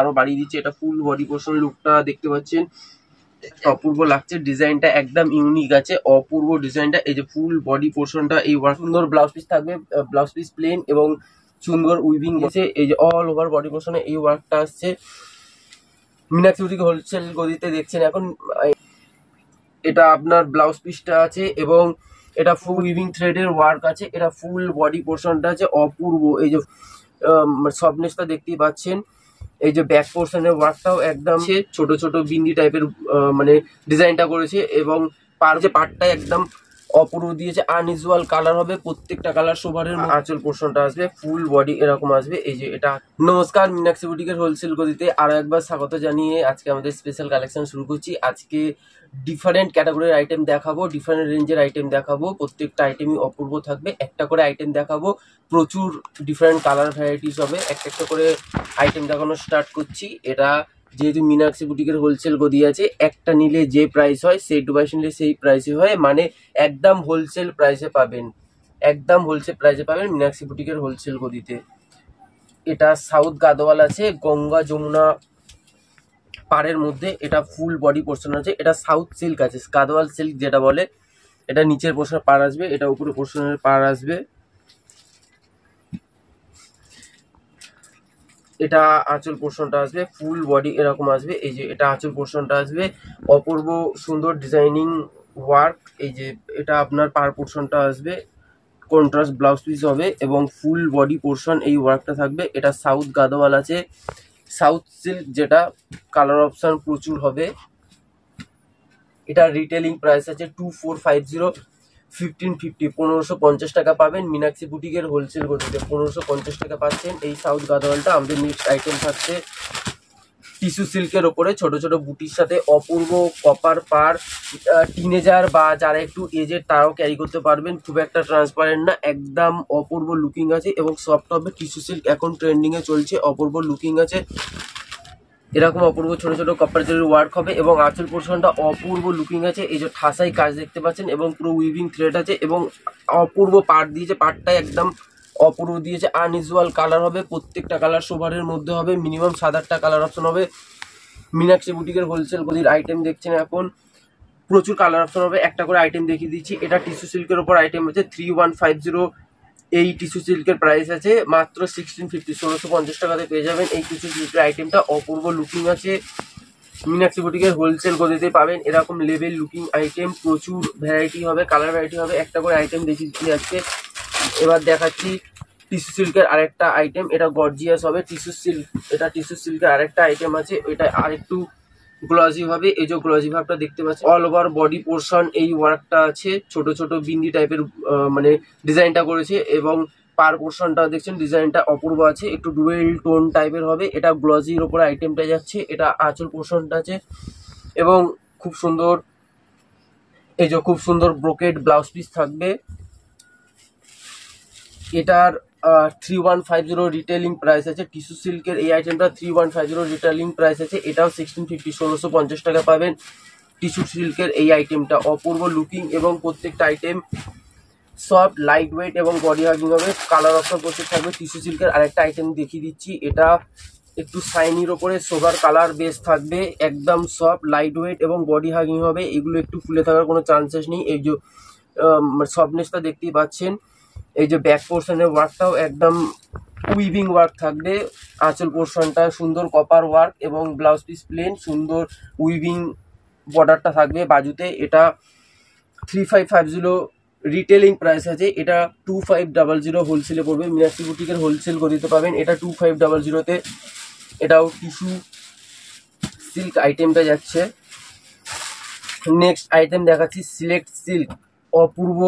আরো বাড়িয়ে দিচ্ছে। এটা ফুল বডি পোর্শন লুকটা দেখতে পাচ্ছেন, অপূর্ব লাগছে। ডিজাইনটা একদম ইউনিক আছে, অপূর্ব ডিজাইনটা। এই যে ফুল বডি পোর্শনটা এই ওয়ার্ক, সুন্দর ব্লাউজ পিস থাকবে, ব্লাউজ পিস প্লেন এবং সুন্দর উইভিং আছে। এই যে অল ওভার বডি পোর্শনে এই ওয়ার্কটা আসছে। মীনাক্ষী বুটিক হোলসেল গদিতে দেখছেন এখন। এটা আপনার ব্লাউজ পিসটা আছে এবং এটা ফুল উইভিং থ্রেডের ওয়ার্ক আছে। এটা ফুল বডি পোর্শনটা আছে অপূর্ব। এই যে সফটনেসটা দেখতেই পাচ্ছেন। এই যে ব্যাক পোর্শনের ওয়ার্কটাও একদম ছোট ছোট বিন্দি টাইপের মানে ডিজাইনটা করেছে এবং পার্টটা একদম অপূর্ব দিয়েছে। আনইউজুয়াল কালার হবে, প্রত্যেকটা কালার সোভারের। আঁচল পোর্শনটা আসবে ফুল বডি এরকম আসবে। এই যে এটা। নমস্কার, মীনাক্ষী বুটিকের হোলসেল গদিতে আরো একবার স্বাগত জানিয়ে আজকে আমাদের স্পেশাল কালেকশন শুরু করছি। আজকে ডিফারেন্ট ক্যাটাগরির আইটেম দেখাবো, ডিফারেন্ট রেঞ্জের আইটেম দেখাবো। প্রত্যেকটা আইটেমই অপূর্ব থাকবে। একটা করে আইটেম দেখাবো, প্রচুর ডিফারেন্ট কালার ভ্যারাইটিস হবে। একটা করে আইটেম দেখানো স্টার্ট করছি। এটা যেহেতু মীনাক্ষী বুটিকের হোলসেল গদি আছে, একটা নিলে যে প্রাইস হয়, সেই টু বাই নিলে সেই প্রাইসে হয়, মানে একদম হোলসেল প্রাইসে পাবেন, একদম হোলসেল প্রাইসে পাবেন মীনাক্ষী বুটিকের হোলসেল গদিতে। এটা সাউথ গাদোয়াল আছে, গঙ্গা যমুনা পাড়ের মধ্যে। এটা ফুল বডি পোর্শন আছে। এটা সাউথ সিল্ক আছে, গাদোয়াল সিল্ক যেটা বলে। এটা নিচের পোর্শনের পাড় আসবে, এটা উপরে পোর্শনের পাড় আসবে। এটা আঁচল পোর্শনটা আসবে, ফুল বডি এরকম আসবে। এই যে এটা আঁচল পোর্শনটা আসবে, অপূর্ব সুন্দর ডিজাইনিং ওয়ার্ক। এই যে এটা আপনার পার পোর্শনটা আসবে, কন্ট্রাস্ট ব্লাউজ পিস হবে এবং ফুল বডি পোর্শন এই ওয়ার্কটা থাকবে। এটা সাউথ গাদোয়াল আছে, সাউথ সিল্ক যেটা, কালার অপশন প্রচুর হবে। এটা রিটেলিং প্রাইস আছে 2450, 1550, 1550 টাকা পাবেন মীনাক্ষী বুটিকের হোলসেল গদিতে। 1550 টাকা পাচ্ছেন এই সাউথ গাদোয়ালটা। আমাদের নেক্সট আইটেম থাকছে টিস্যু সিল্কের ওপরে ছোট ছোট বুটির সাথে অপূর্ব কপার পার। টিনেজার বা যারা একটু এজের তারাও ক্যারি করতে পারবেন, খুব একটা ট্রান্সপারেন্ট না, একদম অপূর্ব লুকিং আছে এবং সফট হবে। টিস্যু সিল্ক এখন ট্রেন্ডিং এ চলছে, অপূর্ব লুকিং আছে। এরকম অপূর্ব ছোট ছোট কপার জরির ওয়ার্ক হবে এবং আঁচল পোর্শনটা অপূর্ব লুকিং আছে। এই যে ঠাসাই কাজ দেখতে পাচ্ছেন এবং পুরো উইভিং থ্রেড আছে এবং অপূর্ব পাড় দিয়েছে, পাড়টা একদম অপূর্ব দিয়েছে। আনইউজুয়াল কালার হবে, প্রত্যেকটা কালার সোভারের মধ্যে হবে, মিনিমাম 7-8টা কালার অপশন হবে। মীনাক্ষী বুটিকের হোলসেল গদির আইটেম দেখছেন এখন, প্রচুর কালার অপশন হবে। একটা করে আইটেম দেখিয়ে দিচ্ছি। এটা টিস্যু সিল্কের ওপর আইটেম হচ্ছে 3150। এই টিস্যু সিল্কের প্রাইস আছে মাত্র 1650, 1650 টাকাতে পেয়ে যাবেন এই টিস্যু সিল্কের আইটেমটা। অপূর্ব লুকিং আছে, মীনাক্ষী বুটিকের হোলসেল গদিতে পাবেন এরকম লেভেল লুকিং আইটেম। প্রচুর ভ্যারাইটি হবে, কালার ভ্যারাইটি হবে। একটা করে আইটেম দেখিয়ে দিচ্ছি আজকে। এবার দেখাচ্ছি টিস্যু সিল্কের আরেকটা আইটেম। এটা গর্জিয়াস হবে টিস্যু সিল্ক। এটা টিস্যু সিল্কের আরেকটা আইটেম আছে, এটা আরেকটু গ্লজি ভাবে। এই যে গ্লজি ভাবটা দেখতে পাচ্ছি, অল ওভার বডি পোর্শন এই ওয়ার্কটা আছে। ছোট ছোট বিন্দি টাইপের মানে ডিজাইনটা করেছে এবং পার পোর্শনটা দেখছেন ডিজাইনটা অপূর্ব আছে, একটু ডুয়েল টোন টাইপের হবে। এটা গ্লজির ওপরে আইটেমটা যাচ্ছে। এটা আঁচল পোর্শনটা আছে এবং খুব সুন্দর, এই যে খুব সুন্দর ব্রোকেড ব্লাউজ পিস থাকবে। এটার 3150 রিটেলিং প্রাইস আছে। টিস্যু সিল্কের এই আইটেমটা 3150 রিটেলিং প্রাইস আছে। এটাও 1650, 1650 টাকা পাবেন টিস্যু সিল্কের এই আইটেমটা। অপূর্ব লুকিং এবং প্রত্যেকটা আইটেম সফট, লাইট ওয়েট এবং বডি হাগিং হবে। কালার অপশন প্রচুর থাকবে। টিস্যু সিল্কের আরেকটা আইটেম দেখিয়ে দিচ্ছি। এটা একটু শাইনির ওপরে সোভার কালার বেস থাকবে, একদম সফট, লাইট ওয়েট এবং বডি হাগিং হবে। এগুলো একটু ফুলে থাকার কোনো চান্সেস নেই। এই যে সফটনেসটা দেখতেই পাচ্ছেন। এই যে ব্যাক পোর্শনের ওয়ার্কটাও একদম উইভিং ওয়ার্ক থাকবে। আঁচল পোর্শনটা সুন্দর কপার ওয়ার্ক এবং ব্লাউজ পিস প্লেন, সুন্দর উইভিং বর্ডারটা থাকবে বাজুতে। এটা 3550 রিটেলিং প্রাইস আছে। এটা 2500 হোলসেলে পড়বে। মীনাক্ষী বুটিকের হোলসেল গদিতে পাবেন এটা 2500-তে। এটাও টিস্যু সিল্ক আইটেমটা যাচ্ছে। নেক্সট আইটেম দেখাচ্ছি সিলেক্ট সিল্ক, অপূর্ব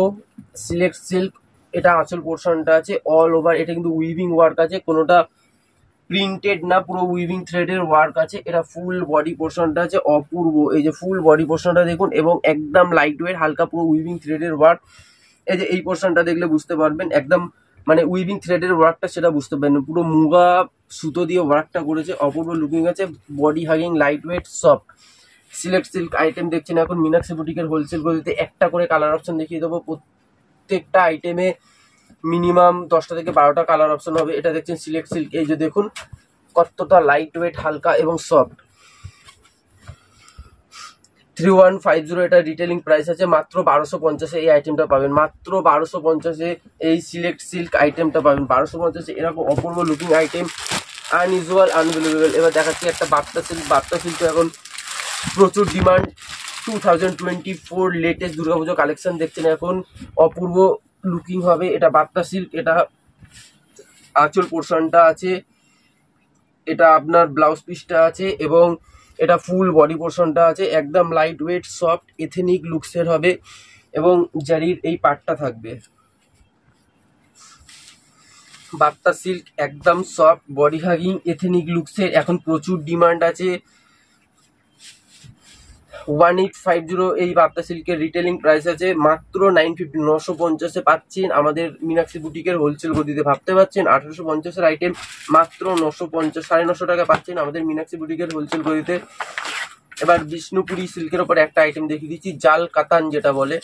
সিলেক্ট সিল্ক। এটা আঁচল পোর্শনটা আছে অল ওভার। এটা কিন্তু উইভিং ওয়ার্ক আছে, কোনোটা প্রিন্টেড না, পুরো উইভিং থ্রেডের ওয়ার্ক আছে। এটা ফুল বডি পোর্শনটা আছে অপূর্ব। এই যে ফুল বডি পোর্শনটা দেখুন এবং একদম লাইট ওয়েট, হালকা পুরো উইভিং থ্রেডের ওয়ার্ক। এই যে এই পোর্শনটা দেখলে বুঝতে পারবেন, একদম মানে উইভিং থ্রেডের ওয়ার্কটা সেটা বুঝতে পারবেন। পুরো মুগা সুতো দিয়ে ওয়ার্কটা করেছে, অপূর্ব লুকিং আছে, body hugging, light weight, soft. Select silk item দেখছেন এখন মীনাক্ষী বুটিকের হোলসেল গদিতে। একটা করে কালার অপশন দেখিয়ে দেবো। প্রত্যেকটা আইটেমে মিনিমাম 10টা থেকে 12টা কালার অপশন হবে। এটা দেখছেন সিলেক্ট সিল্ক। এই যে দেখুন কতটা লাইট ওয়েট, হালকা এবং সফট। 3150 এটা রিটেলিং প্রাইস আছে, মাত্র 1250-এ এই আইটেমটা পাবেন, মাত্র 1250-এ এই সিলেক্ট সিল্ক আইটেমটা পাবেন, 1250-এ এরকম অপূর্ব লুকিং আইটেম, আনইউজুয়াল, আনবিলিভেবল। এবার দেখাচ্ছি একটা বার্তা সিল্ক। বার্তা সিল্ক এখন প্রচুর ডিমান্ড, 2024 লেটেস্ট দুর্গাপুজো কালেকশন দেখছেন এখন, অপূর্ব লুকিং হবে এটা বার্তা সিল্ক। এটা আঁচল পোর্শনটা আছে, এটা আপনার ব্লাউজ পিসটা আছে এবং এটা ফুল বডি পোর্শনটা আছে, একদম লাইট ওয়েট, সফট, এথেনিক লুকসের হবে এবং জারির এই পার্টটা থাকবে। বার্তা সিল্ক একদম সফট, বডি হাগিং, এথেনিক লুকসের এখন প্রচুর ডিমান্ড আছে। 1850 এই বার্তা সিল্কের রিটেলিং প্রাইস আছে, মাত্র 950, 950-এ পাচ্ছেন আমাদের মীনাক্ষী বুটিকের হোলসেল গদিতে। ভাবতে পারছেন 1850-এর আইটেম মাত্র 950, 950 টাকা পাচ্ছেন আমাদের মীনাক্ষী বুটিকের হোলসেল গদিতে। এবার বিষ্ণুপুরি সিল্কের ওপর একটা আইটেম দেখিয়ে দিচ্ছি, জাল কাতান যেটা বলে,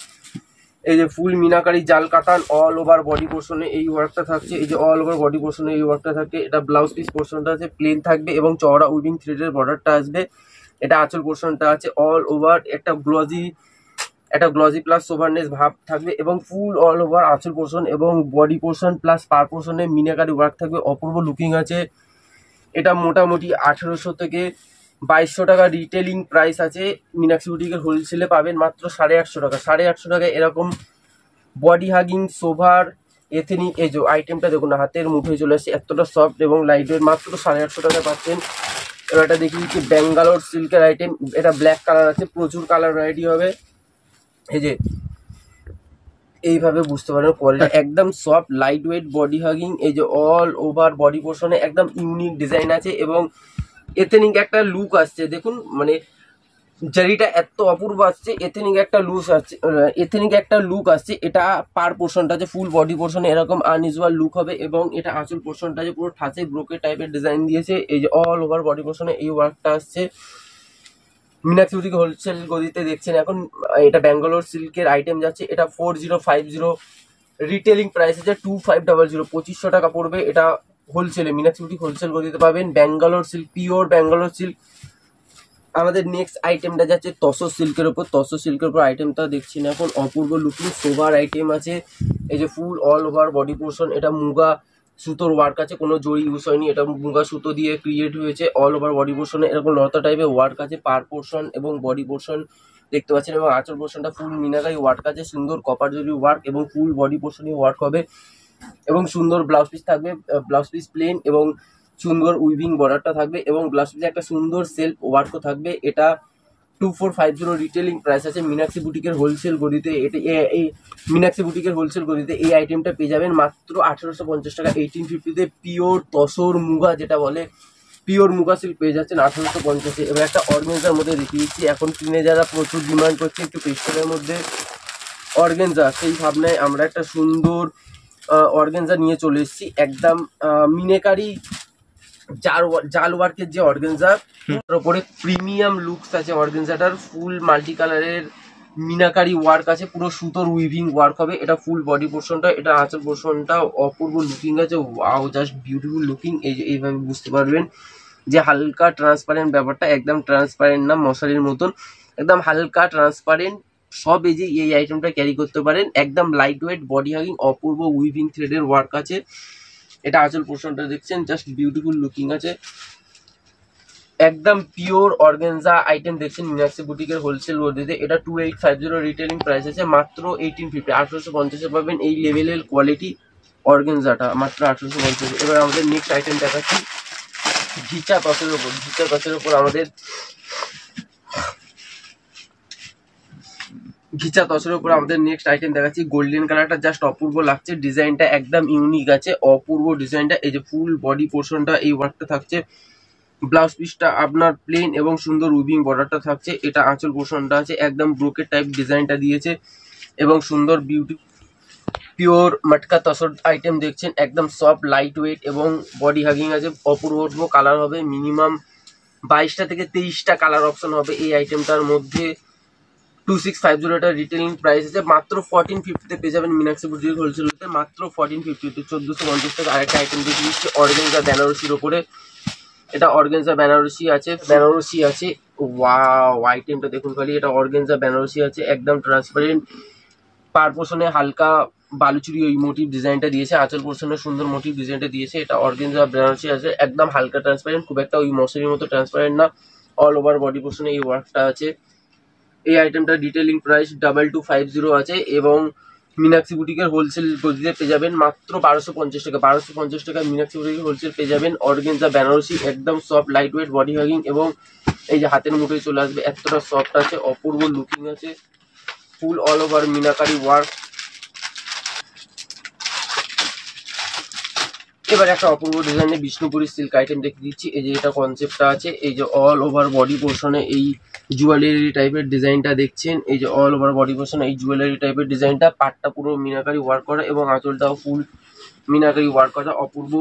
এই যে ফুল মিনাকারি জাল কাতান, অল ওভার বডি পোর্শনে এই ওয়ার্কটা থাকছে, এই যে অল ওভার বডি পোর্শনে এই ওয়ার্কটা থাকে। এটা ব্লাউজ পিস পোর্শনটা আছে, প্লেন থাকবে এবং চওড়া উইভিং থ্রেডের বর্ডারটা আসবে। এটা আঁচল পোর্শনটা আছে অল ওভার, একটা গ্লজি প্লাস সোভারনেস ভাব থাকবে এবং ফুল অল ওভার আঁচল পোর্শন এবং বডি পোর্শন প্লাস পার পোর্শনে মিনাকারি ওয়ার্ক থাকবে, অপূর্ব লুকিং আছে। এটা মোটামুটি 1800 থেকে 2200 টাকা রিটেলিং প্রাইস আছে, মীনাক্ষী বুটিকের হোলসেলে পাবেন মাত্র 850 টাকা। 850 টাকায় এরকম বডি হাগিং সোভার এথেনিক এই যে আইটেমটা দেখুন না, হাতের মুঠোয় চলে আসছে, এতটা সফট এবং লাইট ওয়েট, মাত্র 850 টাকায় পাচ্ছেন। এবার এটা দেখি দিচ্ছি ব্যাঙ্গালোর সিল্কের আইটেম, এটা ব্ল্যাক কালার আছে, প্রচুর কালার ভ্যারাইটি হবে। এই যে এইভাবে বুঝতে পারেন কোয়ালিটি, একদম soft light weight body hugging, এই যে অল ওভার বডি পোর্শনে একদম ইউনিক ডিজাইন আছে এবং এথেনিক একটা লুক আসছে। দেখুন মানে জারিটা এত অপূর্ব আসছে, এথেনিক একটা লুক আসছে। এটা পার পোর্শনটা আছে ফুল বডি পোর্শনে এরকম আনইউজুয়াল লুক হবে এবং এটা আঁচল পোর্শনটা আছে পুরো ঠাসে ব্রোকেট টাইপের ডিজাইন দিয়েছে। এই যে অল ওভার বডি পোর্শনে এই ওয়ার্কটা আসছে। মীনাক্ষী বুটিক হোলসেল গদিতে দেখছেন এখন, এটা ব্যাঙ্গালোর সিল্কের আইটেম যাচ্ছে, এটা 4050 রিটেলিং প্রাইস আছে 2500, 2500 টাকা পড়বে এটা হোলসেলে, মীনাক্ষী বুটিক হোলসেল গদিতে পাবেন Bangalore silk, pure Bangalore silk. আমাদের নেক্সট আইটেমটা যাচ্ছে তসর সিল্কের উপর, তসর সিল্কের উপর আইটেমটা দেখছি না এখন, অপূর্ব লুকিং সোভার আইটেম আছে। এই যে ফুল অল ওভার বডি পোর্শন, এটা মুগা সুতোর ওয়ার্ক আছে, কোনো জড়ি ইউজ হয়নি, এটা মুগা সুতো দিয়ে ক্রিয়েট হয়েছে। অল ওভার বডি পোর্শনে এরকম লতা টাইপের ওয়ার্ক আছে, পার পোর্শন এবং বডি পোর্শন দেখতে পাচ্ছেন এবং আঁচল পোর্শনটা ফুল মিনাকারি ওয়ার্ক আছে, সুন্দর কপার জরি ওয়ার্ক এবং ফুল বডি পোর্শনই ওয়ার্ক হবে এবং সুন্দর ব্লাউজ পিস থাকবে, ব্লাউজ পিস প্লেন এবং সুন্দর উইভিং বর্ডারটা থাকবে এবং ব্লাউজ পিসে একটা সুন্দর সেলফ ওয়ার্কও থাকবে। এটা 2450 রিটেলিং প্রাইস আছে মীনাক্ষী বুটিকের হোলসেল গদিতে। এটা এই মীনাক্ষী বুটিকের হোলসেল গদিতে এই আইটেমটা পেয়ে যাবেন মাত্র 1850 টাকা, 1850-তে পিওর তসর মুগা যেটা বলে, পিওর মুগা সিল্ক পেয়ে যাচ্ছেন 1850-এ। এবার একটা অর্গেনজার মধ্যে দেখিয়েছি, এখন কিনে যারা প্রচুর ডিমান্ড করছে একটু পেস্টেলের মধ্যে অর্গেনজা, সেই ভাবনায় আমরা একটা সুন্দর অর্গেনজা নিয়ে চলে এসেছি, একদম মিনেকারি জাল ওয়ার্কের যে অর্গেনজা, তার উপরে প্রিমিয়াম লুকস আছে অর্গেনজাটার, ফুল মাল্টি কালারের মিনাকারি ওয়ার্ক আছে, পুরো সুতোর উইভিং ওয়ার্ক হবে। এটা ফুল বডি পোর্শনটা, এটা আঁচল পোর্শনটা অপূর্ব লুকিং আছে, ওয়াও জাস্ট বিউটিফুল লুকিং। এই যে এইভাবে বুঝতে পারবেন যে হালকা ট্রান্সপারেন্ট ব্যাপারটা, একদম ট্রান্সপারেন্ট না মশারির মতন, একদম হালকা ট্রান্সপারেন্ট সব এই যে এই আইটেমটা ক্যারি করতে পারেন, একদম লাইট ওয়েট বডি হাগিং, অপূর্ব উইভিং থ্রেডের ওয়ার্ক আছে। এটা আঁচল পোর্শনটা দেখছেন জাস্ট বিউটিফুল লুকিং আছে, একদম পিওর অর্গানজা আইটেম দেখছেন মীনাক্ষী বুটিকের হোলসেল গদিতে। এটা 2850 রিটেলিং প্রাইস আছে, মাত্র 1850, 1850-এ পাবেন এই লেভেলের কোয়ালিটি অর্গানজাটা মাত্র 1850। এবার আমাদের নেক্সট আইটেম দেখাচ্ছি ঘিচা তসের উপর, ঘিচা তসের উপর আমাদের নেক্সট আইটেম দেখাচ্ছি। গোল্ডেন কালারটা জাস্ট অপূর্ব লাগছে, ডিজাইনটা একদম ইউনিক আছে, অপূর্ব ডিজাইনটা। এই যে ফুল বডি পোর্শনটা এই ওয়ার্কটা থাকছে, ব্লাউজ পিসটা আপনার প্লেন এবং সুন্দর উইভিং বর্ডারটা থাকছে। এটা আঁচল পোর্শনটা আছে, একদম ব্রোকেট টাইপ ডিজাইনটা দিয়েছে এবং সুন্দর বিউটি পিওর মটকা তসর আইটেম দেখছেন, একদম সফট লাইট ওয়েট এবং বডি হাগিং আছে, অপূর্ব কালার হবে, মিনিমাম 22টা থেকে 23টা কালার অপশন হবে এই আইটেমটার মধ্যে। 2650 এটা রিটেলিং প্রাইস আছে, মাত্র 1450-তে পেয়ে যাবেন মীনাক্ষী বুটিক হোলসেলতে, মাত্র 1450-তে 1450 টাকা। আরেকটা আইটেম দেখে দিচ্ছি অর্গানজা বেনারসির ওপরে, এটা অর্গানজা বেনারসি আছে। ওয়াও, আইটেমটা দেখুন খালি, এটা অর্গানজা বেনারসি আছে, একদম ট্রান্সপারেন্ট। পার পোর্শনে হালকা বালুচুরি ওই মোটিভ ডিজাইনটা দিয়েছে, আঁচল পোর্শনে সুন্দর মোটিভ ডিজাইনটা দিয়েছে। এটা অর্গানজা বেনারসি আছে, একদম হালকা ট্রান্সপারেন্ট, খুব একটা ওই মশারির মতো ট্রান্সপারেন্ট না। অল ওভার বডি পোর্শনে এই ওয়ার্কটা আছে। এই আইটেমটা ডিটেলিং প্রাইস 2250 আছে এবং মীনাক্ষী বুটিকের হোলসেল গদিতে পেয়ে যাবেন মাত্র 1250 টাকা। 1250 টাকা মীনাক্ষী বুটিকের হোলসেল পেয়ে যাবেন অর্গানজা বেনারসি, একদম soft light weight body hugging এবং এই যে হাতের মুঠোয় চলে আসবে, এতটা সফট আছে, অপূর্ব লুকিং আছে, ফুল অল ওভার মিনাকারি ওয়ার্ক। এবার একটা অপূর্ব ডিজাইনের বিষ্ণুপুরি সিল্ক আইটেম দেখে দিচ্ছি। এই যে এটা কনসেপ্টটা আছে, এই যে অল ওভার বডি পোর্শনে এই জুয়েলারি টাইপের ডিজাইনটা দেখছেন, এই যে অল ওভার বডি পোর্শনে এই জুয়েলারি টাইপের ডিজাইনটা, পাটটা পুরো মিনাকারি ওয়ার্ক করা এবং আঁচলটাও ফুল মিনাকারি ওয়ার্ক করা, অপূর্ব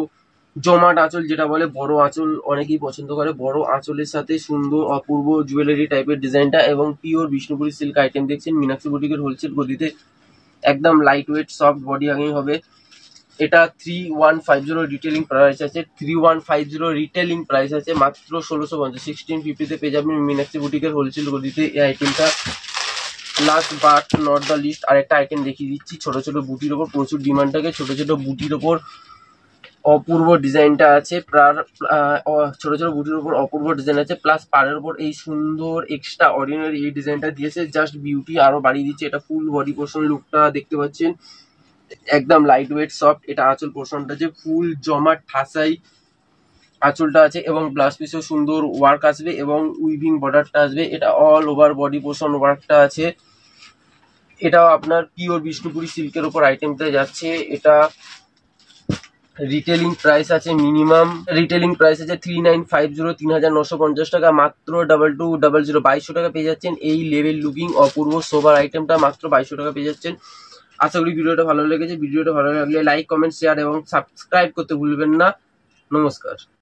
জমাট আঁচল যেটা বলে, বড় আঁচল অনেকেই পছন্দ করে, বড় আঁচলের সাথে সুন্দর অপূর্ব জুয়েলারি টাইপের ডিজাইনটা এবং পিওর বিষ্ণুপুরি সিল্ক আইটেম দেখছেন মীনাক্ষী বুটিকের হোলসেল গদিতে, একদম light weight soft body hugging হবে। এটা 3150 রিটেলিং প্রাইস আছে, 3150 রিটেলিং প্রাইস আছে মাত্র 1650, 1650 পেয়ে যাবেন মীনাক্ষী বুটিকের হোলসেল গদিতে এই আইটেমটা। Last but not the least আরেকটা আইটেম দেখিয়ে দিচ্ছি, ছোট ছোট বুটির ওপর প্রচুর ডিমান্ড থাকে, ছোট ছোট বুটির ওপর অপূর্ব ডিজাইনটা আছে, ছোট ছোট বুটির উপর অপূর্ব ডিজাইন আছে, প্লাস পাড়ের উপর এই সুন্দর এক্সট্রা অর্ডিনারি এই ডিজাইনটা দিয়েছে, জাস্ট বিউটি আরো বাড়িয়ে দিচ্ছে। এটা ফুল বডি পোর্শন লুকটা দেখতে পাচ্ছেন, একদম লাইট ওয়েট সফট। এটা আঁচল পোর্শনটা যে ফুল জমা ঠাসাই আঁচলটা আছে এবং ব্লাউজ পিসেও সুন্দর ওয়ার্ক আসবে এবং উইভিং বর্ডারটা আসবে। এটা অল ওভার বডি পোর্শন ওয়ার্কটা আছে। এটাও আপনার পিওর বিষ্ণুপুরি সিল্কের উপর আইটেমটা যাচ্ছে। এটা রিটেলিং প্রাইস আছে, মিনিমাম রিটেলিং প্রাইস আছে 3950, 3950 টাকা, মাত্র 2200 2200 টাকা পেয়ে যাচ্ছেন এই লেভেল লুকিং অপূর্ব সোবার আইটেমটা মাত্র 2200 টাকা পেয়ে যাচ্ছেন। আশা করি ভিডিওটা ভালো লেগেছে। ভিডিওটা ভালো লাগলে লাইক কমেন্ট শেয়ার এবং সাবস্ক্রাইব করতে ভুলবেন না। নমস্কার।